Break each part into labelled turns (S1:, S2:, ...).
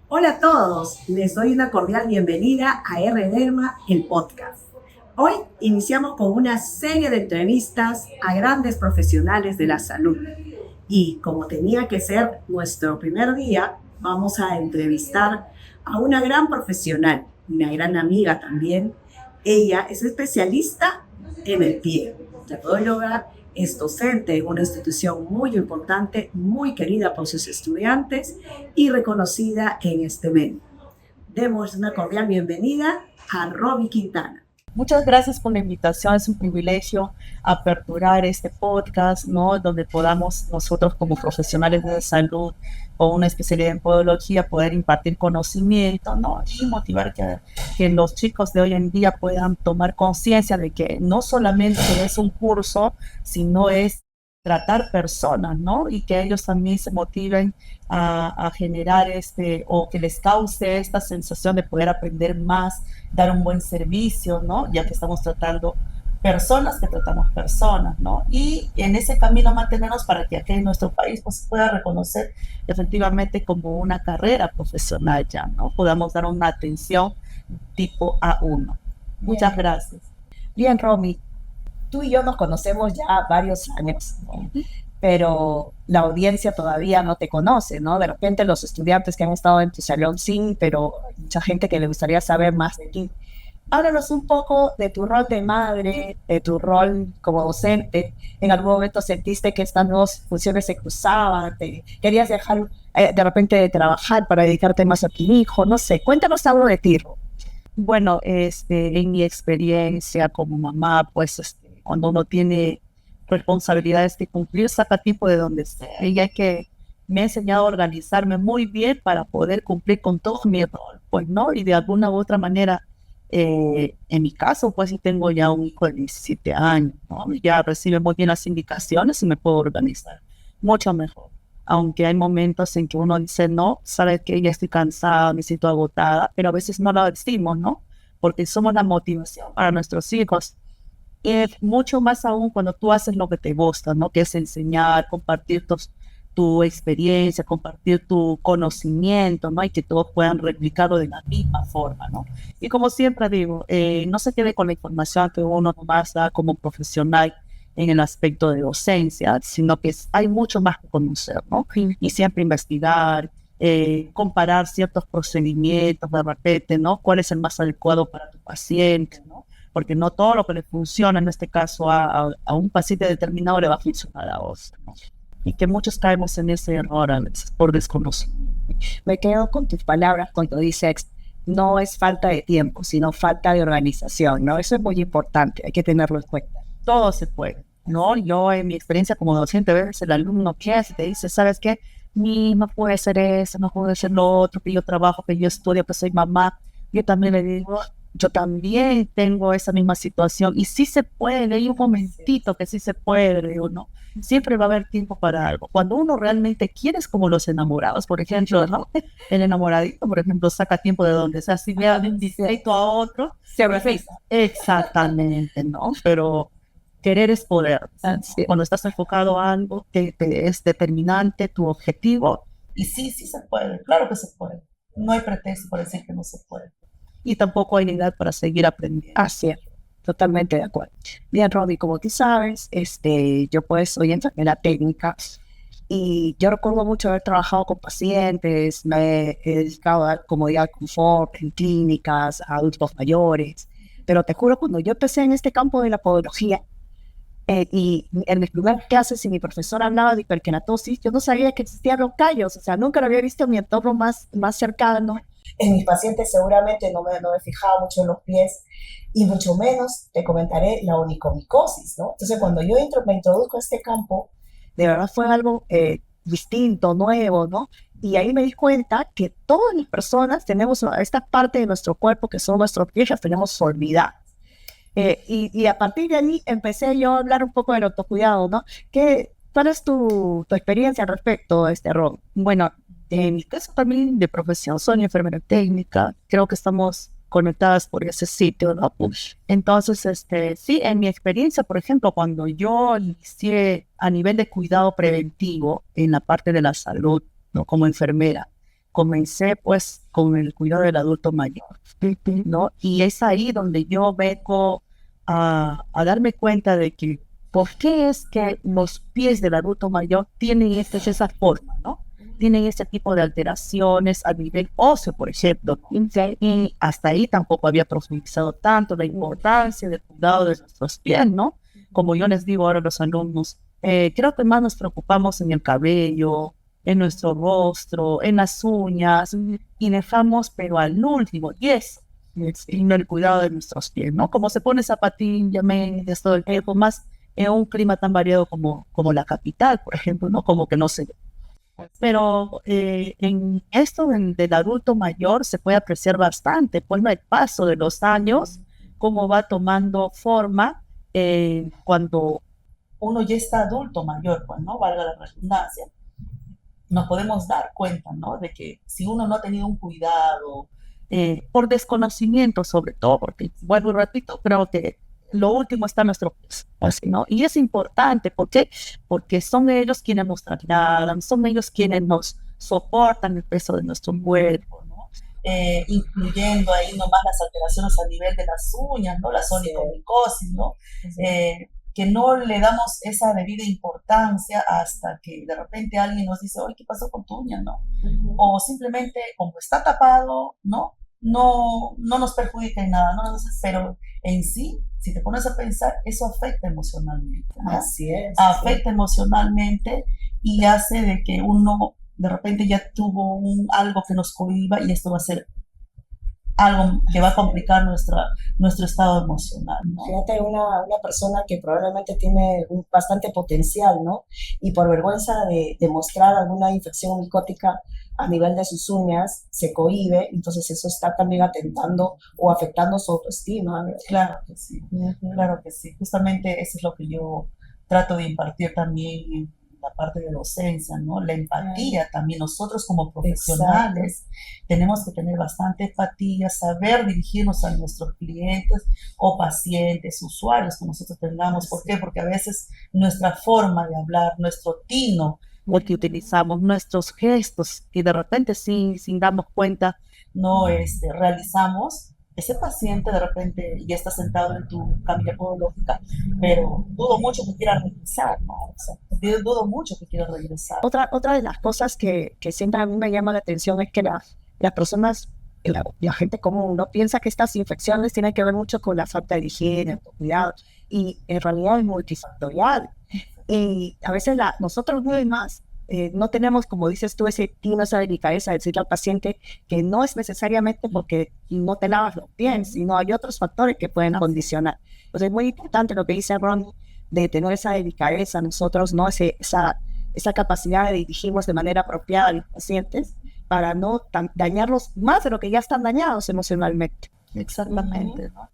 S1: Hola a todos, les doy una cordial bienvenida a RDerma, el podcast. Hoy iniciamos con una serie de entrevistas a grandes profesionales de la salud. Y como tenía que ser nuestro primer día, vamos a entrevistar a una gran profesional, una gran amiga también. Ella es especialista en el pie, la podóloga, es docente en una institución muy importante, muy querida por sus estudiantes y reconocida en este medio. Demos una cordial bienvenida a Roby Quintana.
S2: Muchas gracias por la invitación. Es un privilegio aperturar este podcast, ¿no? Donde podamos nosotros como profesionales de salud o una especialidad en podología poder impartir conocimiento, ¿no? Y motivar que los chicos de hoy en día puedan tomar conciencia de que no solamente es un curso, sino es tratar personas, ¿no? Y que ellos también se motiven a generar o que les cause esta sensación de poder aprender más, dar un buen servicio, ¿no? Ya que estamos tratando personas que tratamos personas, ¿no? Y en ese camino mantenernos para que aquí en nuestro país pues, se pueda reconocer efectivamente como una carrera profesional ya, ¿no? Podamos dar una atención tipo A1. Muchas gracias.
S3: Bien, Romy, tú y yo nos conocemos ya varios años, ¿no? Pero la audiencia todavía no te conoce, ¿no? De repente los estudiantes que han estado en tu salón sí, pero hay mucha gente que le gustaría saber más de ti. Háblanos un poco de tu rol de madre, de tu rol como docente. ¿En algún momento sentiste que estas dos funciones se cruzaban? ¿Querías dejar de repente de trabajar para dedicarte más a tu hijo? No sé, cuéntanos algo de ti.
S2: Bueno, en mi experiencia como mamá, pues cuando uno tiene responsabilidades que cumplir, saca tiempo de donde sea. Y hay que me ha enseñado a organizarme muy bien para poder cumplir con todo mi rol, pues, ¿no? Y de alguna u otra manera, en mi caso, pues sí tengo ya un hijo de 17 años, ¿no? Ya recibe muy bien las indicaciones y me puedo organizar mucho mejor. Aunque hay momentos en que uno dice, no, sabes que ya estoy cansada, me siento agotada, pero a veces no lo decimos, ¿no? Porque somos la motivación para nuestros hijos. Y mucho más aún cuando tú haces lo que te gusta, ¿no? Que es enseñar, compartir tu experiencia, compartir tu conocimiento, ¿no? Y que todos puedan replicarlo de la misma forma, ¿no? Y como siempre digo, no se quede con la información que uno nomás da como profesional en el aspecto de docencia, sino que hay mucho más que conocer, ¿no? Y siempre investigar, comparar ciertos procedimientos de repente, ¿no? ¿Cuál es el más adecuado para tu paciente, ¿no? Porque no todo lo que le funciona, en este caso, a un paciente determinado le va a funcionar a otro, ¿no? Y que muchos caemos en ese error a veces por desconocimiento.
S3: Me quedo con tus palabras cuando dices, no es falta de tiempo, sino falta de organización, ¿no? Eso es muy importante, hay que tenerlo en cuenta.
S2: Todo se puede, ¿no? Yo en mi experiencia como docente, a veces el alumno que hace, te dice, ¿sabes qué? No puede ser eso, no puede ser lo otro, que yo trabajo, que yo estudio, que soy mamá. Yo también le digo, yo también tengo esa misma situación y sí se puede, hay un momentito que sí se puede, le digo, ¿no? Siempre va a haber tiempo para algo. Cuando uno realmente quiere, es como los enamorados, por ejemplo, ¿no? El enamoradito, por ejemplo, saca tiempo de donde sea, si vea de un distrito a otro,
S3: Se realiza.
S2: exactamente, ¿no? Pero querer es poder.
S3: Sí.
S2: Cuando estás enfocado a algo que es determinante, tu objetivo, y sí, sí se puede, claro que se puede. No hay pretexto para decir que no se puede. Y tampoco hay edad para seguir aprendiendo.
S3: Así es, totalmente de acuerdo. Bien, Robbie, como tú sabes, yo pues soy enfermera técnica y yo recuerdo mucho haber trabajado con pacientes, me he dedicado a dar comodidad al confort en clínicas, a adultos mayores, pero te juro, cuando yo empecé en este campo de la podología, y en mis primeras clases, si mi profesor hablaba de hiperkeratosis, yo no sabía que existían los callos, o sea, nunca lo había visto en mi entorno más cercano. En mis pacientes seguramente no me fijaba mucho en los pies y mucho menos te comentaré la onicomicosis, ¿no? Entonces, cuando yo me introduzco a este campo, de verdad fue algo distinto, nuevo, ¿no? Y ahí me di cuenta que todas las personas tenemos esta parte de nuestro cuerpo que son nuestros pies, las tenemos olvidadas. Y a partir de ahí empecé yo a hablar un poco del autocuidado, ¿no? ¿Cuál es tu experiencia al respecto, Ron?
S2: Bueno, en mi caso también de profesión soy enfermera técnica, creo que estamos conectadas por ese sitio, ¿no? Entonces, sí, en mi experiencia, por ejemplo, cuando yo inicié a nivel de cuidado preventivo en la parte de la salud, ¿no? Como enfermera, comencé pues con el cuidado del adulto mayor, ¿no? Y es ahí donde yo vengo a darme cuenta de que por qué es que los pies del adulto mayor tienen esa forma, ¿no? Tienen este tipo de alteraciones a nivel óseo, por ejemplo. Y hasta ahí tampoco había profundizado tanto la importancia del cuidado de nuestros pies, ¿no? Como yo les digo ahora a los alumnos, creo que más nos preocupamos en el cabello, en nuestro rostro, en las uñas, y dejamos, pero al último, en el cuidado de nuestros pies, ¿no? Como se pone zapatilla, medias, todo el tiempo, más en un clima tan variado como la capital, por ejemplo, ¿no? Como que no se ve. Pero en esto del adulto mayor se puede apreciar bastante, pues el paso de los años, cómo va tomando forma cuando uno ya está adulto mayor, pues, ¿no? Valga la redundancia, nos podemos dar cuenta, ¿no? De que si uno no ha tenido un cuidado, por desconocimiento sobre todo, porque, vuelvo y repito, creo que lo último está en nuestro país, así, ¿no? Y es importante, ¿por qué? Porque son ellos quienes nos trasladan, son ellos quienes nos soportan el peso de nuestro cuerpo, ¿no? Incluyendo ahí nomás las alteraciones a nivel de las uñas, ¿no? La onicomicosis, ¿no? Que no le damos esa debida importancia hasta que de repente alguien nos dice, oye, ¿qué pasó con tu uña? ¿No? O simplemente, como está tapado, no nos perjudica en nada, ¿no? Pero en sí, si te pones a pensar, eso afecta emocionalmente, ¿no?
S1: Así es.
S2: Afecta emocionalmente y hace de que uno de repente ya tuvo algo que nos cohiba y esto va a ser algo que va a complicar nuestro estado emocional, ¿no?
S1: Fíjate, una persona que probablemente tiene bastante potencial, ¿no? Y por vergüenza de mostrar alguna infección micótica a nivel de sus uñas, se cohíbe, entonces eso está también atentando o afectando su autoestima, ¿verdad?
S2: Claro que sí, claro que sí. Justamente eso es lo que yo trato de impartir también en la parte de docencia, ¿no? La empatía también. Nosotros como profesionales tenemos que tener bastante empatía, saber dirigirnos a nuestros clientes o pacientes, usuarios que nosotros tengamos. ¿Por qué? Porque a veces nuestra forma de hablar, nuestro tino, lo que utilizamos, nuestros gestos, y de repente sin darnos cuenta, no realizamos. Ese paciente de repente ya está sentado en tu camilla podológica, pero dudo mucho que quiera regresar, ¿no? O sea, dudo mucho que quiera regresar.
S3: Otra de las cosas que siempre a mí me llama la atención es que las personas, la gente común, no piensa que estas infecciones tienen que ver mucho con la falta de higiene, cuidado, y en realidad es multifactorial. Y a veces nosotros no tenemos, como dices tú, ese tino, esa delicadeza de decirle al paciente que no es necesariamente porque no te lavas los pies, sino hay otros factores que pueden condicionar. Pues es muy importante lo que dice Ron, de tener esa delicadeza nosotros, ¿no? Esa capacidad de dirigirnos de manera apropiada a los pacientes para no dañarlos más de lo que ya están dañados emocionalmente.
S2: Exactamente, ¿no?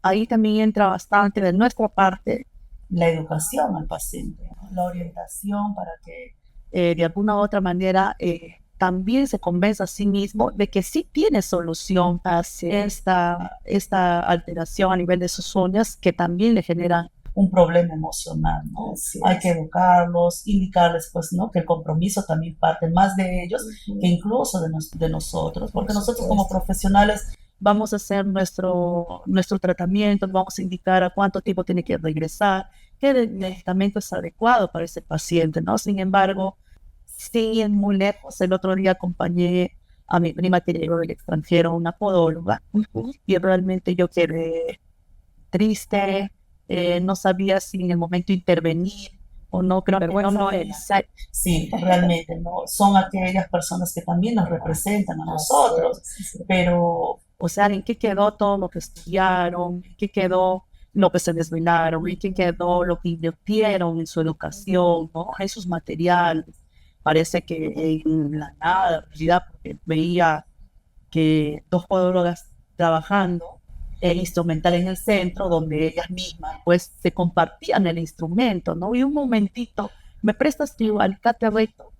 S2: Ahí también entra bastante de nuestra parte la educación al paciente, ¿no? La orientación para que de alguna u otra manera también se convenza a sí mismo de que sí tiene solución a esta alteración a nivel de sus uñas que también le generan un problema emocional, ¿no? Hay que educarlos, indicarles, pues, ¿no? Que el compromiso también parte más de ellos que incluso de nosotros, porque nosotros como profesionales vamos a hacer nuestro tratamiento, vamos a indicar a cuánto tiempo tiene que regresar, qué medicamento es adecuado para ese paciente, ¿no? Sin embargo, sí, muy lejos. El otro día acompañé a mi prima que llegó del extranjero, una podóloga, y realmente yo quedé triste, no sabía si en el momento intervenir o no, creo que no es. Sí, realmente, ¿no? Son aquellas personas que también nos representan a nosotros, pero, o sea, ¿en qué quedó todo lo que estudiaron? ¿En qué quedó lo que se desvelaron? ¿En qué quedó lo que invirtieron en su educación, ¿no? En sus materiales? Parece que en la nada, en realidad, porque veía que dos podólogas trabajando el instrumental en el centro, donde ellas mismas pues se compartían el instrumento, ¿no? Y un momentito, ¿me prestas tu alicate recto?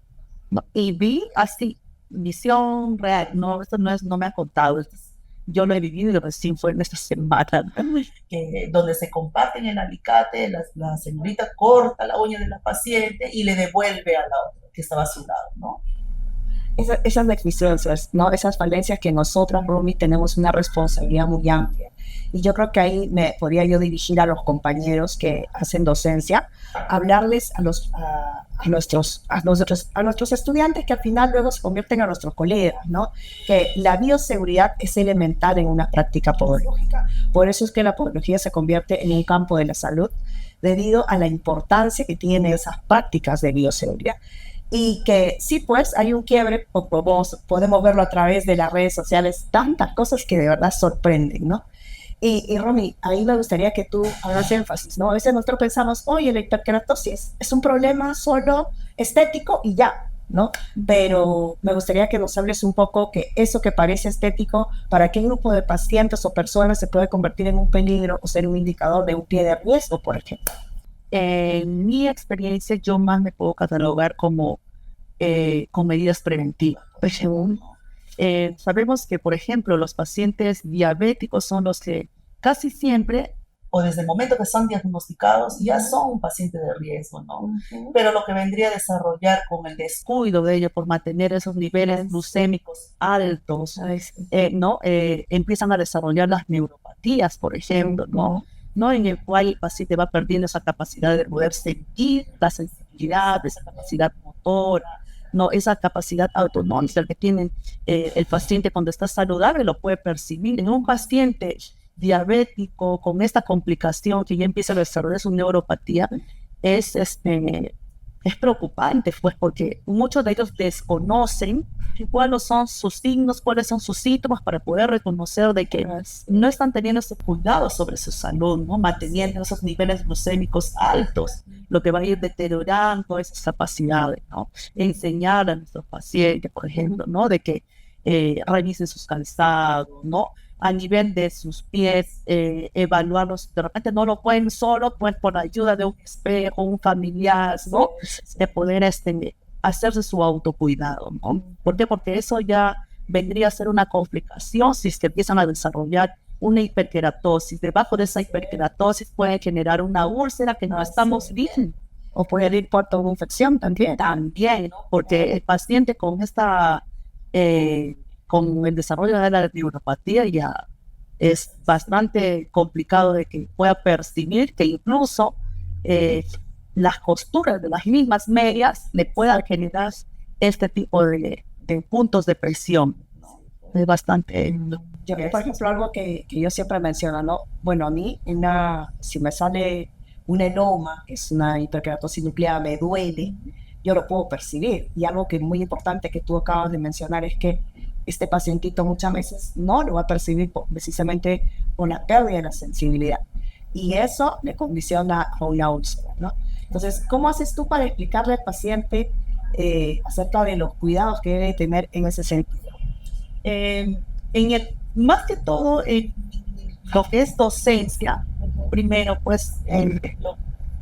S2: ¿No? Y vi así, visión real, no, esto no me ha contado, yo lo he vivido y recién fue en esta semana, ¿no? Donde se comparten el alicate, la señorita corta la uña de la paciente y le devuelve a la otra que estaba a su lado, ¿no?
S3: esas deficiencias, ¿no? Esas falencias que nosotras, Rumi, tenemos una responsabilidad muy amplia. Y yo creo que ahí me podría yo dirigir a los compañeros que hacen docencia, hablarles a nuestros estudiantes que al final luego se convierten a nuestros colegas, ¿no? Que la bioseguridad es elemental en una práctica podológica. Por eso es que la podología se convierte en un campo de la salud debido a la importancia que tienen esas prácticas de bioseguridad. Y que sí, pues hay un quiebre, podemos verlo a través de las redes sociales, tantas cosas que de verdad sorprenden, ¿no? Y Romy, ahí me gustaría que tú hagas énfasis, ¿no? A veces nosotros pensamos, oye, la hiperkeratosis es un problema solo estético y ya, ¿no? Pero me gustaría que nos hables un poco que eso que parece estético, ¿para qué grupo de pacientes o personas se puede convertir en un peligro o ser un indicador de un pie de riesgo, por ejemplo?
S2: En mi experiencia, yo más me puedo catalogar como con medidas preventivas. Sabemos que, por ejemplo, los pacientes diabéticos son los que casi siempre, o desde el momento que son diagnosticados, ya son un paciente de riesgo, ¿no? Pero lo que vendría a desarrollar con el descuido de ellos por mantener esos niveles glucémicos altos, ¿no? Empiezan a desarrollar las neuropatías, por ejemplo, ¿no? En el cual el paciente va perdiendo esa capacidad de poder sentir la sensibilidad, esa capacidad motora, no, esa capacidad autonómica que tiene el paciente cuando está saludable lo puede percibir. En un paciente diabético con esta complicación que ya empieza a desarrollar su neuropatía es preocupante, pues, porque muchos de ellos desconocen cuáles son sus signos, cuáles son sus síntomas para poder reconocer de que no están teniendo ese cuidado sobre su salud, ¿no? Manteniendo esos niveles glucémicos altos, lo que va a ir deteriorando esas capacidades, ¿no? Enseñar a nuestros pacientes, por ejemplo, ¿no? De que revisen sus calzados, ¿no? A nivel de sus pies, evaluarlos. De repente no lo pueden solo, pues por la ayuda de un espejo, un familiar, ¿no? De poder hacerse su autocuidado, ¿no? ¿Por qué? Porque eso ya vendría a ser una complicación si es que empiezan a desarrollar una hiperkeratosis. Debajo de esa hiperkeratosis puede generar una úlcera que no estamos viendo.
S3: O puede ir por toda infección también.
S2: También, ¿no? Porque el paciente con con el desarrollo de la neuropatía ya es bastante complicado de que pueda percibir que incluso las costuras de las mismas medias le puedan generar este tipo de puntos de presión. Es bastante...
S3: Yo, por ejemplo, algo que yo siempre menciono, ¿no? Bueno, a mí, si me sale un enoma, que es una hiperkeratosis nuclear, me duele, yo lo puedo percibir. Y algo que es muy importante que tú acabas de mencionar es que este pacientito muchas veces no lo va a percibir precisamente por la pérdida de la sensibilidad. Y eso le condiciona a una úlcera, ¿no? Entonces, ¿cómo haces tú para explicarle al paciente acerca de los cuidados que debe tener en ese sentido?
S2: Más que todo, lo que es docencia, primero, pues,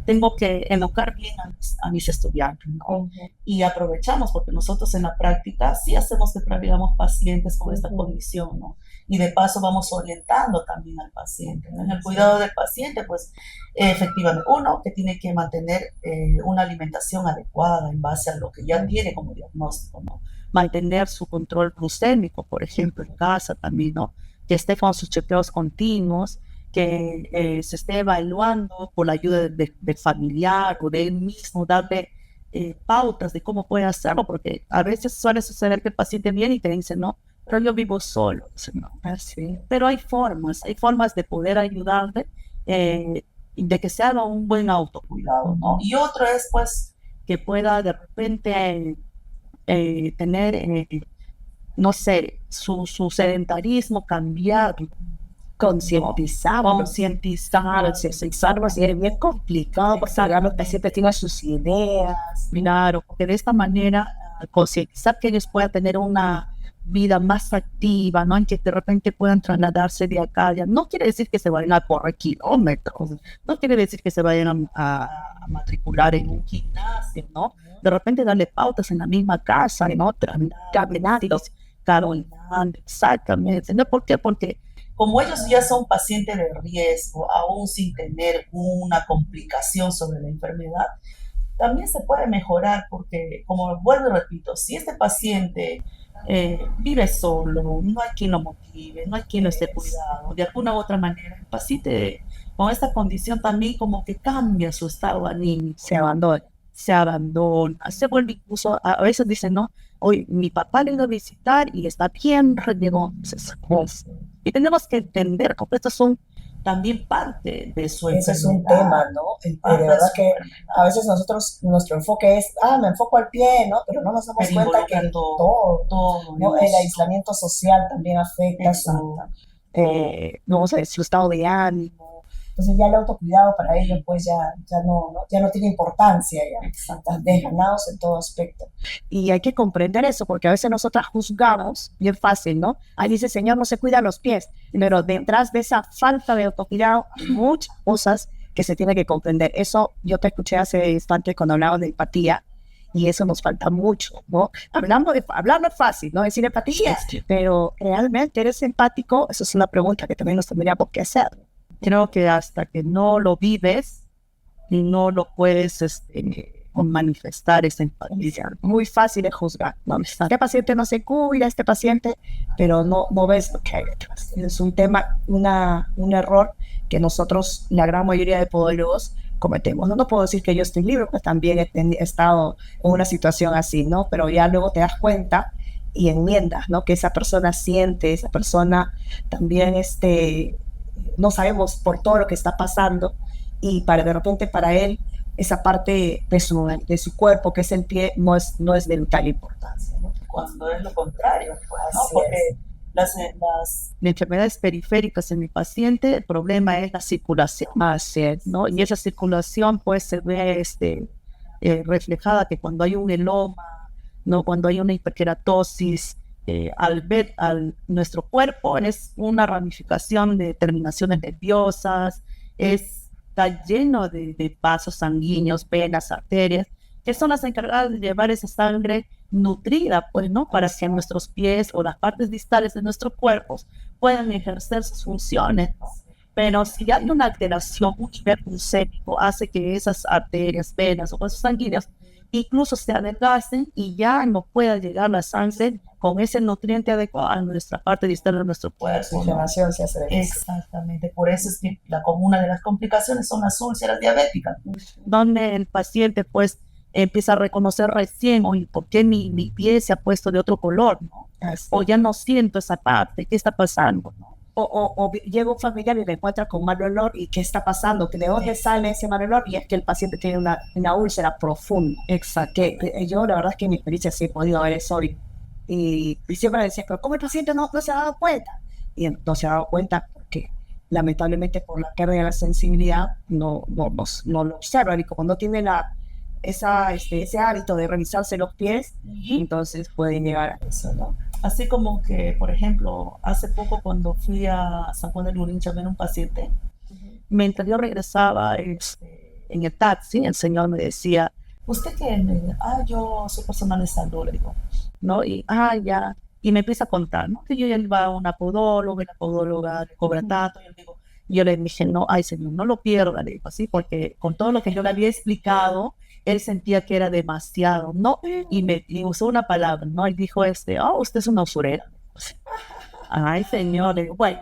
S2: tengo que educar bien a mis estudiantes, ¿no? Y aprovechamos, porque nosotros en la práctica sí hacemos que trabajamos pacientes con esta condición, ¿no? Y de paso vamos orientando también al paciente, ¿no? En el cuidado del paciente, pues, efectivamente, uno que tiene que mantener una alimentación adecuada en base a lo que ya tiene como diagnóstico, ¿no? Mantener su control glucémico, por ejemplo, en casa también, ¿no? Que esté con sus chequeos continuos, que se esté evaluando por la ayuda del familiar o de él mismo, darle pautas de cómo puede hacerlo, porque a veces suele suceder que el paciente viene y te dice, no, pero yo vivo solo, no, así. Pero hay formas de poder ayudarle, de que se haga un buen autocuidado, ¿no? Y otro es, pues, que pueda de repente tener, no sé, su sedentarismo cambiar,
S3: Concientizar,
S2: pues,
S3: es bien complicado, porque los pacientes tienen sus ideas.
S2: Claro, porque de esta manera concientizar que ellos puedan tener una vida más activa, ¿no? En que de repente puedan trasladarse de acá allá. No quiere decir que se vayan a correr kilómetros, no quiere decir que se vayan a matricular en un gimnasio, ¿no? De repente darle pautas en la misma casa, ¿no? Caminando, exactamente, ¿no? ¿Por qué? Porque como ellos ya son pacientes de riesgo, aún sin tener una complicación sobre la enfermedad, también se puede mejorar porque, como vuelvo y repito, si este paciente vive solo, no hay quien lo motive, no hay quien lo esté cuidado, de alguna u otra manera, el paciente con esta condición también como que cambia su estado anímico, se abandona, se vuelve incluso, a veces dicen, no, hoy mi papá le iba a visitar y está bien renegón. Y tenemos que entender que estos son también parte de su
S3: Ese es un
S2: enfermedad.
S3: tema, ¿no? De verdad que a veces nosotros, nuestro enfoque es, me enfoco al pie, ¿no? Pero no nos damos
S2: Pero
S3: cuenta que
S2: involucra
S3: todo, ¿no? El aislamiento social también afecta su, no sé, su estado de ánimo. Entonces ya el autocuidado para ellos pues ya no tiene importancia, ya están desganados en todo aspecto. Y hay que comprender eso, porque a veces nosotras juzgamos, bien fácil, ¿no? Ahí dice, Señor, no se cuida los pies, pero detrás de esa falta de autocuidado hay muchas cosas que se tiene que comprender. Eso yo te escuché hace instante cuando hablabas de empatía, y eso nos falta mucho, ¿no? Hablarlo es fácil, ¿no? Decir empatía, pero realmente eres empático, eso es una pregunta que también nos tendríamos que hacer. Creo que hasta que no lo vives, no lo puedes manifestar esa empatía. Muy fácil de juzgar, ¿no? Este paciente no se cuida, este paciente, pero no ves lo que hay detrás. Es un tema, un error que nosotros, la gran mayoría de podólogos, cometemos. No puedo decir que yo estoy libre, pues también he estado en una situación así, ¿no? Pero ya luego te das cuenta y enmiendas, ¿no? Que esa persona siente, esa persona también no sabemos por todo lo que está pasando, y de repente para él esa parte de su cuerpo, que es el pie, no es de vital importancia, ¿no?
S2: Cuando es lo contrario, pues, ¿no?
S3: Así
S2: Porque
S3: es.
S2: las enfermedades periféricas en mi paciente, el problema es la circulación,
S3: Así es.
S2: ¿no? Y esa circulación pues se ve reflejada que cuando hay un eloma, ¿no? Cuando hay una hiperkeratosis, nuestro cuerpo es una ramificación de terminaciones nerviosas, está lleno de vasos sanguíneos, venas, arterias, que son las encargadas de llevar esa sangre nutrida, pues, ¿no? Para que nuestros pies o las partes distales de nuestros cuerpos puedan ejercer sus funciones. Pero si hay una alteración, un nivel glucémico hace que esas arterias, venas o vasos sanguíneos incluso se adelgacen y ya no pueda llegar la sangre con ese nutriente adecuado a nuestra parte distal de nuestro cuerpo.
S3: La inflamación se hace de eso.
S2: Exactamente, por eso es que una de las complicaciones son las úlceras diabéticas, donde el paciente pues empieza a reconocer recién, oye, ¿por qué mi pie se ha puesto de otro color? ¿No? O ya no siento esa parte, ¿qué está pasando? ¿No?
S3: O llega un familiar y le encuentra con mal olor, y ¿qué está pasando? ¿De dónde sale ese mal olor? Y es que el paciente tiene una úlcera profunda.
S2: Exacto.
S3: Que yo la verdad es que en mi experiencia sí he podido ver eso, y siempre me decía, pero ¿cómo el paciente no se ha dado cuenta? Y no se ha dado cuenta porque lamentablemente por la pérdida de la sensibilidad no lo observa, y como no tiene ese hábito de revisarse los pies, entonces pueden llegar a eso, ¿no?
S2: Así como que, por ejemplo, hace poco cuando fui a San Juan del Urincha a ver un paciente, mientras yo regresaba en el taxi, el señor me decía, ¿usted qué? Yo soy personal de salud, le digo, ¿no? Y, ya. Y me empieza a contar, ¿no? Que yo ya iba a una podóloga, y la podóloga le cobra tanto, yo le dije, no, señor, no lo pierda, le digo así, porque con todo lo que yo le había explicado, él sentía que era demasiado, ¿no? Y usó una palabra, ¿no? Y dijo usted es una usurera. Ay, señor, bueno,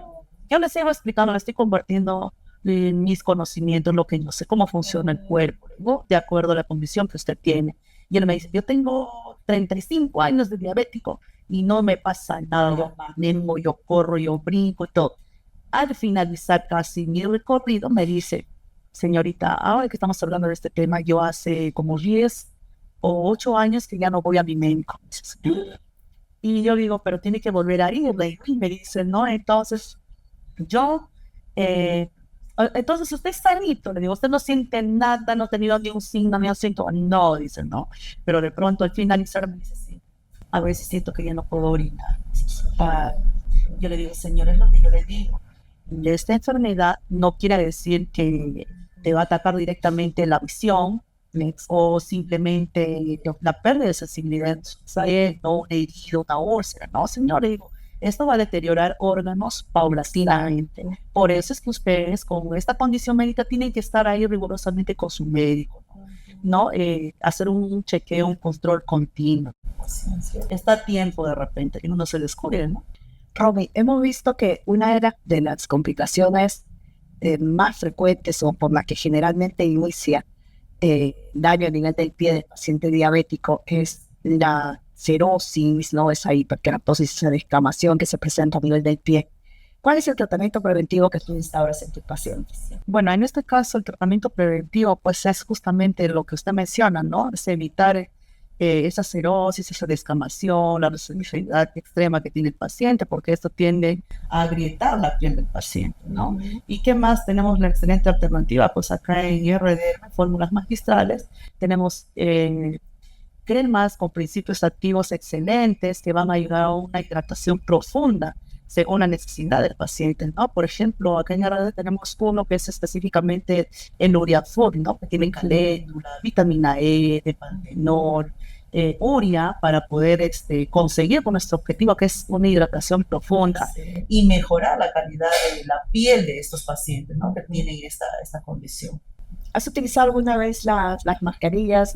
S2: yo les sigo explicando, les estoy compartiendo mis conocimientos, lo que yo sé, cómo funciona el cuerpo, ¿no? De acuerdo a la condición que usted tiene. Y él me dice, yo tengo 35 años de diabético y no me pasa nada, yo manejo, yo corro, yo brinco y todo. Al finalizar casi mi recorrido, me dice, señorita, ahora que estamos hablando de este tema, yo hace como 10 o 8 años que ya no voy a mi médico. Y yo digo, pero tiene que volver a ir. Y me dice, no, entonces entonces usted es sanito. Le digo, usted no siente nada, no ha tenido ni un signo, ni un síntoma. No, dice, no. Pero de pronto al finalizar me dice, sí, a veces siento que ya no puedo orinar. Yo le digo, señor, es lo que yo le digo. Esta enfermedad no quiere decir que te va a atacar directamente la visión o simplemente la pérdida de sensibilidad, no una herida, una úlcera, no, señor, digo, esto va a deteriorar órganos paulatinamente. Por eso es que ustedes con esta condición médica tienen que estar ahí rigurosamente con su médico, ¿no? ¿no? Hacer un chequeo, un control continuo. Está a tiempo de repente y uno se descubre, ¿no?
S3: Romy, hemos visto que una de las complicaciones más frecuentes o por la que generalmente inicia daño a nivel del pie del paciente diabético es la cerosis, ¿no? Esa hiperkeratosis, esa descamación que se presenta a nivel del pie. ¿Cuál es el tratamiento preventivo que tú instauras en tus pacientes?
S2: Bueno, en este caso el tratamiento preventivo pues es justamente lo que usted menciona, ¿no? Es evitar esa cerosis, esa descamación, la sensibilidad extrema que tiene el paciente, porque esto tiende a agrietar la piel del paciente, ¿no? ¿Y qué más? Tenemos la excelente alternativa, pues acá en IRD, fórmulas magistrales, tenemos cremas con principios activos excelentes que van a ayudar a una hidratación profunda según la necesidad del paciente, ¿no? Por ejemplo, acá en IRD tenemos uno que es específicamente el Uriafor, ¿no? Que tiene caléndula, vitamina E, de pantenol, urea, para poder conseguir con nuestro objetivo, que es una hidratación profunda y mejorar la calidad de la piel de estos pacientes, ¿no? Que tienen esta condición.
S3: ¿Has utilizado alguna vez las mascarillas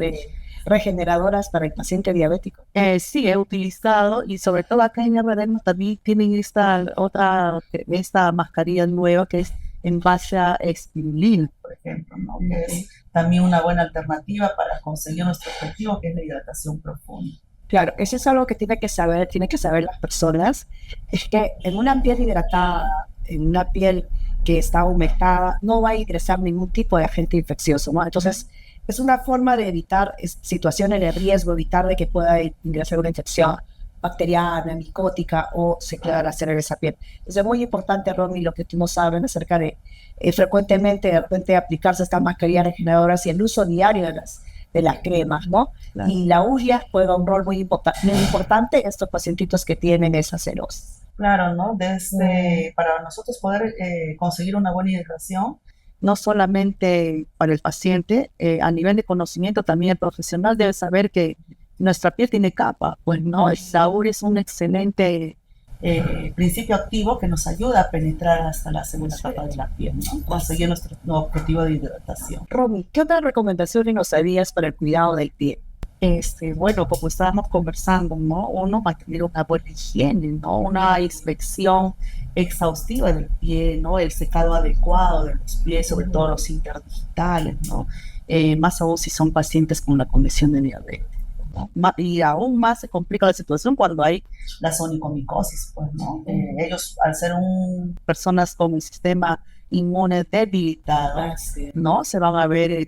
S3: regeneradoras para el paciente diabético?
S2: Sí, he utilizado, y sobre todo acá en Herrera también tienen esta mascarilla nueva que es en base a espirulina, por ejemplo, ¿no? Que es también una buena alternativa para conseguir nuestro objetivo, que es la hidratación profunda.
S3: Claro, eso es algo que tienen que saber las personas, es que en una piel hidratada, en una piel que está humectada, no va a ingresar ningún tipo de agente infeccioso, ¿no? Entonces, es una forma de evitar situaciones de riesgo, evitar de que pueda ingresar una infección bacteriana, micótica o se queda la cera en esa piel. Es muy importante, Romy, lo que tú nos sabes acerca de frecuentemente de repente aplicarse estas mascarillas regeneradoras y el uso diario de las cremas, ¿no? Claro. Y la urea juega un rol muy importante en estos pacientitos que tienen esa cerosis.
S2: Claro, ¿no? Para nosotros poder conseguir una buena hidratación, no solamente para el paciente, a nivel de conocimiento también el profesional debe saber que nuestra piel tiene capa, pues no, el SAUR es un excelente principio activo que nos ayuda a penetrar hasta la segunda capa de la piel, ¿no? Conseguir nuestro objetivo de hidratación.
S3: Romy, ¿qué otras recomendaciones nos harías para el cuidado del pie?
S2: Bueno, como estábamos conversando, ¿no? Uno va a tener una buena higiene, ¿no? Una inspección exhaustiva del pie, ¿no? El secado adecuado de los pies, sobre todo los interdigitales, ¿no? Más aún si son pacientes con la condición de diabetes, ¿no? Y aún más se complica la situación cuando hay la sonicomicosis, pues, ¿no? Ellos, al ser personas con el sistema inmune debilitado, ¿no? Se van a ver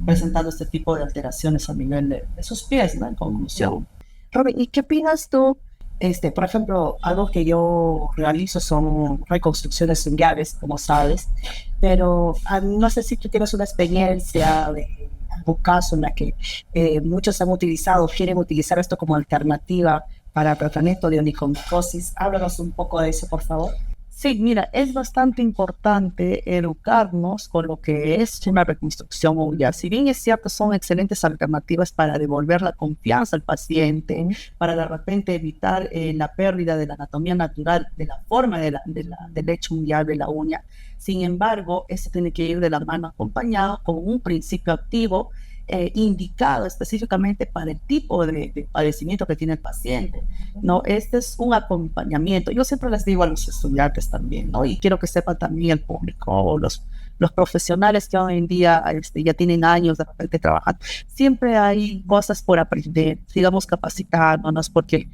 S2: presentando este tipo de alteraciones a nivel de sus pies, ¿no? En conclusión.
S3: Romy, ¿y qué opinas tú? Por ejemplo, algo que yo realizo son reconstrucciones unguiales, como sabes, pero no sé si tú tienes una experiencia de algún caso en la que muchos quieren utilizar esto como alternativa para tratamiento de onicomicosis. Háblanos un poco de eso, por favor.
S2: Sí, mira, es bastante importante educarnos con lo que es una reconstrucción unguial. Si bien es cierto, son excelentes alternativas para devolver la confianza al paciente, para de repente evitar la pérdida de la anatomía natural, de la forma del lecho unguial de la uña. Sin embargo, eso tiene que ir de la mano acompañado con un principio activo indicado específicamente para el tipo de padecimiento que tiene el paciente, ¿no? Este es un acompañamiento. Yo siempre les digo a los estudiantes también, ¿no? Y quiero que sepan también el público o los profesionales que hoy en día ya tienen años de repente trabajando. Siempre hay cosas por aprender, sigamos capacitándonos porque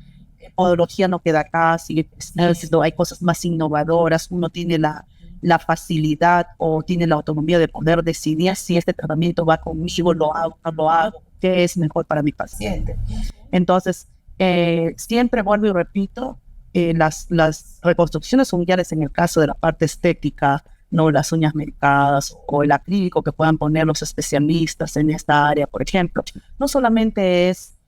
S2: podología no queda acá, sigue creciendo, hay cosas más innovadoras, uno tiene la facilidad o tiene la autonomía de poder decidir si este tratamiento va conmigo, lo hago, no lo hago, qué es mejor para mi paciente. Entonces, siempre vuelvo y repito, las reconstrucciones unguiales en el caso de la parte estética, no las uñas medicadas o el acrílico que puedan poner los especialistas en esta área, por ejemplo, no solamente es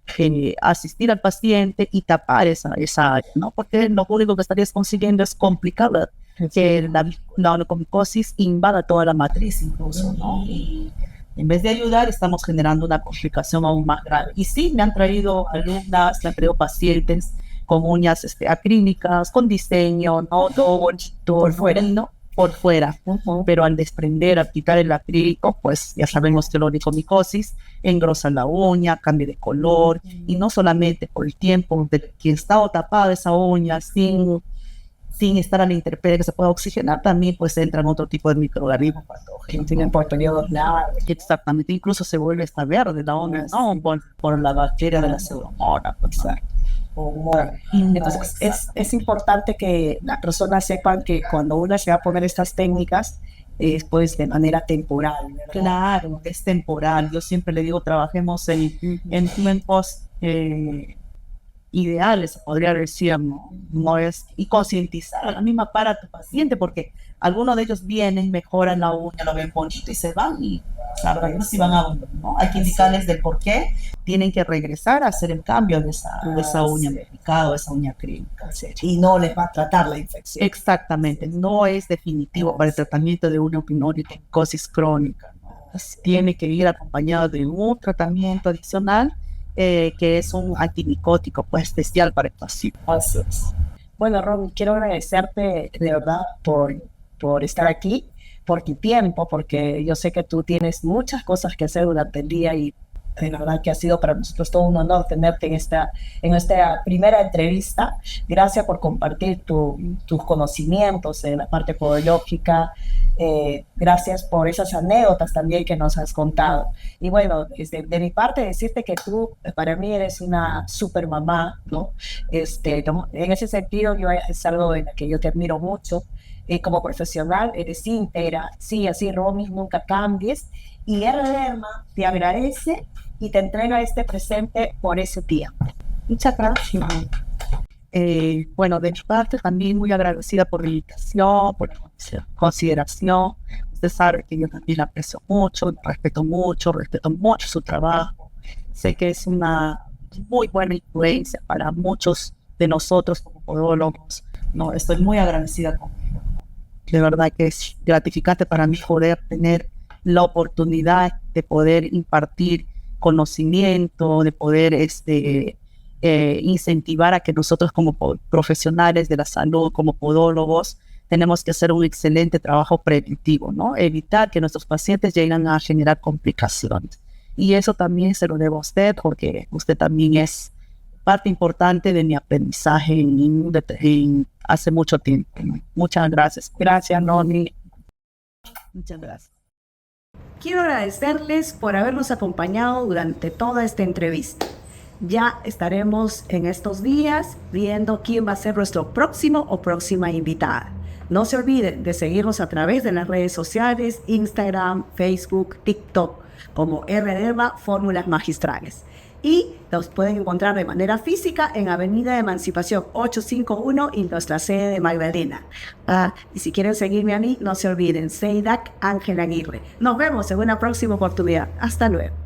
S2: asistir al paciente y tapar esa área, ¿no? Porque lo único que estarías consiguiendo es complicarla, que la onicomicosis invada toda la matriz incluso, ¿no? Y en vez de ayudar, estamos generando una complicación aún más grave. Y sí, me han traído alumnas, me han traído pacientes con uñas acrílicas, con diseño, ¿no? Todo bonito, por fuera, ¿no? por fuera, pero al desprender, al quitar el acrílico, pues ya sabemos que la onicomicosis engrosa la uña, cambia de color, y no solamente por el tiempo de que está tapada esa uña sin estar a la intemperie que se pueda oxigenar, también pues entran otro tipo de microorganismos patógenos.
S3: Tienen por periodos largos.
S2: Exactamente, incluso se vuelve esta verde la uña, ¿no? Por la bacteria de la pseudomonas.
S3: Exacto. Entonces, es importante que las personas sepan que cuando uno se va a poner estas técnicas, es pues de manera temporal, ¿verdad?
S2: Claro, es temporal. Yo siempre le digo, trabajemos en tiempos ideales, podría decir, no es, y concientizar a la misma para tu paciente, porque algunos de ellos vienen, mejoran la uña, lo ven bonito y se van, y la verdad no si van a uno, ¿no? Hay que indicarles del por qué tienen que regresar a hacer el cambio de esa uña medicada, esa uña clínica.
S3: Y no les va a tratar la infección.
S2: Exactamente, no es definitivo para el tratamiento de una onicomicosis crónica, ¿no? Tiene que ir acompañado de un tratamiento adicional que es un antimicótico pues especial para el paciente.
S3: Bueno, Ron, quiero agradecerte de verdad por estar aquí, por tu tiempo, porque yo sé que tú tienes muchas cosas que hacer durante el día y de verdad que ha sido para nosotros todo un honor tenerte en esta primera entrevista. Gracias por compartir tus conocimientos en la parte podológica. Gracias por esas anécdotas también que nos has contado. Y bueno, de mi parte decirte que tú para mí eres una super mamá, ¿no? En ese sentido es algo en lo que yo te admiro mucho. Como profesional eres íntegra, sí, así Romy, nunca cambies. Y Derma te agradece y te entrega este presente por ese día. Muchas gracias.
S2: Bueno, de mi parte también muy agradecida por la invitación, por la consideración. Usted sabe que yo también la aprecio mucho, respeto mucho su trabajo. Sé que es una muy buena influencia para muchos de nosotros como podólogos. No, estoy muy agradecida con ella. De verdad que es gratificante para mí poder tener la oportunidad de poder impartir conocimiento, de poder incentivar a que nosotros como profesionales de la salud, como podólogos, tenemos que hacer un excelente trabajo preventivo, ¿no? Evitar que nuestros pacientes lleguen a generar complicaciones. Y eso también se lo debo a usted, porque usted también es parte importante de mi aprendizaje hace mucho tiempo. Muchas gracias.
S3: Gracias, Noni.
S2: Muchas gracias.
S1: Quiero agradecerles por habernos acompañado durante toda esta entrevista. Ya estaremos en estos días viendo quién va a ser nuestro próximo o próxima invitada. No se olviden de seguirnos a través de las redes sociales, Instagram, Facebook, TikTok, como RDERMA Fórmulas Magistrales. Y los pueden encontrar de manera física en Avenida de Emancipación 851 y nuestra sede de Magdalena. Y si quieren seguirme a mí, no se olviden, Seidac Ángel Aguirre. Nos vemos en una próxima oportunidad. Hasta luego.